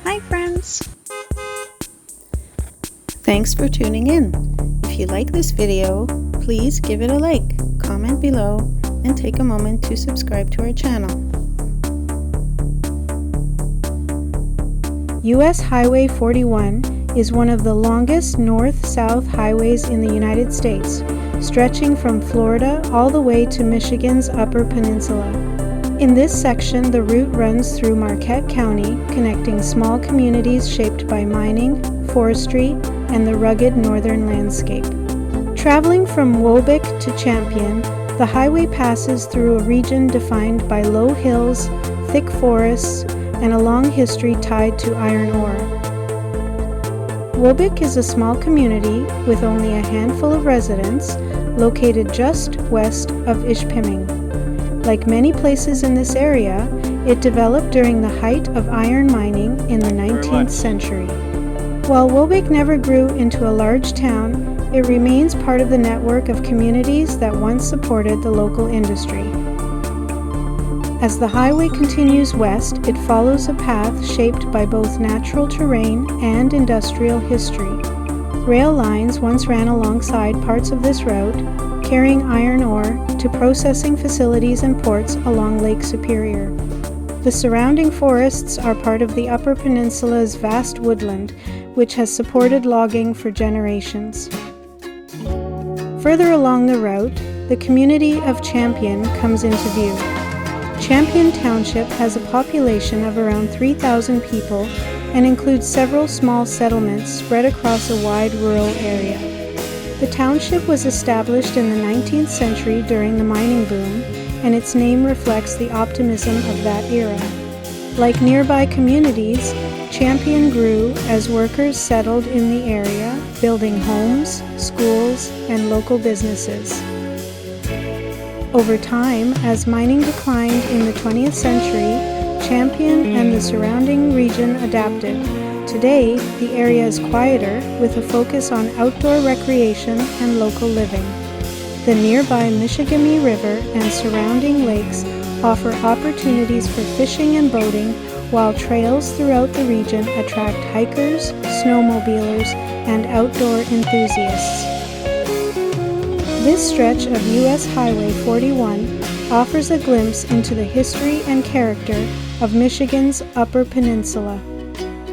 Hi friends! Thanks for tuning in. If you like this video, please give it a like, comment below, and take a moment to subscribe to our channel. U.S. Highway 41 is one of the longest north-south highways in the United States, stretching from Florida all the way to Michigan's Upper Peninsula. In this section, the route runs through Marquette County, connecting small communities shaped by mining, forestry, and the rugged northern landscape. Traveling from Wobic to Champion, the highway passes through a region defined by low hills, thick forests, and a long history tied to iron ore. Wobic is a small community with only a handful of residents, located just west of Ishpeming. Like many places in this area, it developed during the height of iron mining in the 19th century. While Wobic never grew into a large town, it remains part of the network of communities that once supported the local industry. As the highway continues west, it follows a path shaped by both natural terrain and industrial history. Rail lines once ran alongside parts of this route, carrying iron ore to processing facilities and ports along Lake Superior. The surrounding forests are part of the Upper Peninsula's vast woodland, which has supported logging for generations. Further along the route, the community of Champion comes into view. Champion Township has a population of around 3,000 people and includes several small settlements spread across a wide rural area. The township was established in the 19th century during the mining boom, and its name reflects the optimism of that era. Like nearby communities, Champion grew as workers settled in the area, building homes, schools, and local businesses. Over time, as mining declined in the 20th century, Champion and the surrounding region adapted. Today, the area is quieter, with a focus on outdoor recreation and local living. The nearby Michigan River and surrounding lakes offer opportunities for fishing and boating, while trails throughout the region attract hikers, snowmobilers, and outdoor enthusiasts. This stretch of U.S. Highway 41 offers a glimpse into the history and character of Michigan's Upper Peninsula.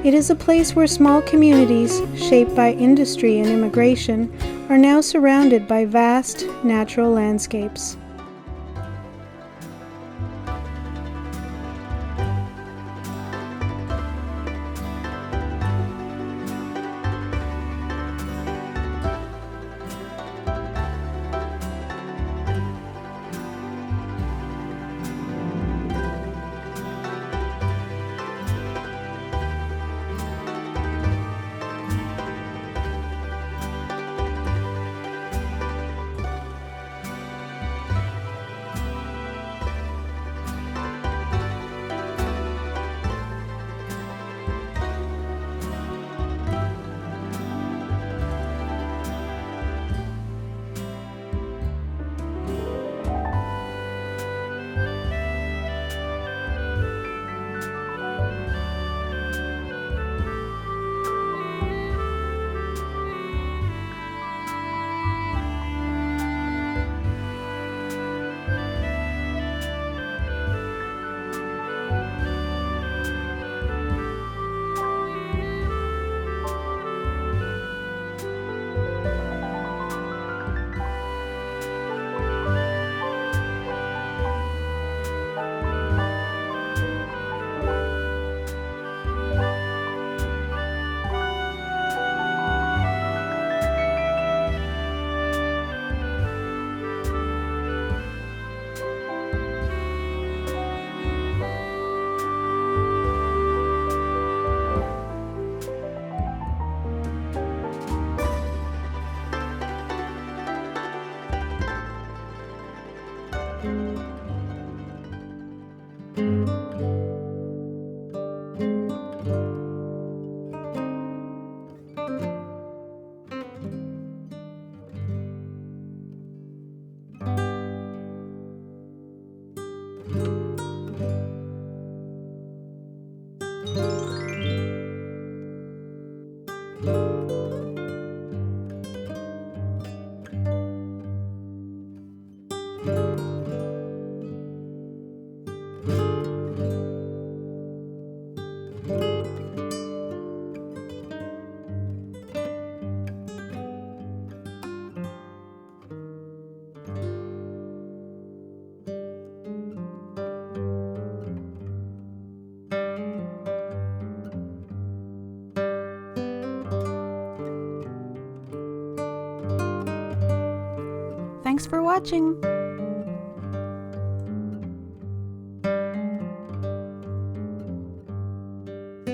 It is a place where small communities, shaped by industry and immigration, are now surrounded by vast natural landscapes. Thanks for watching!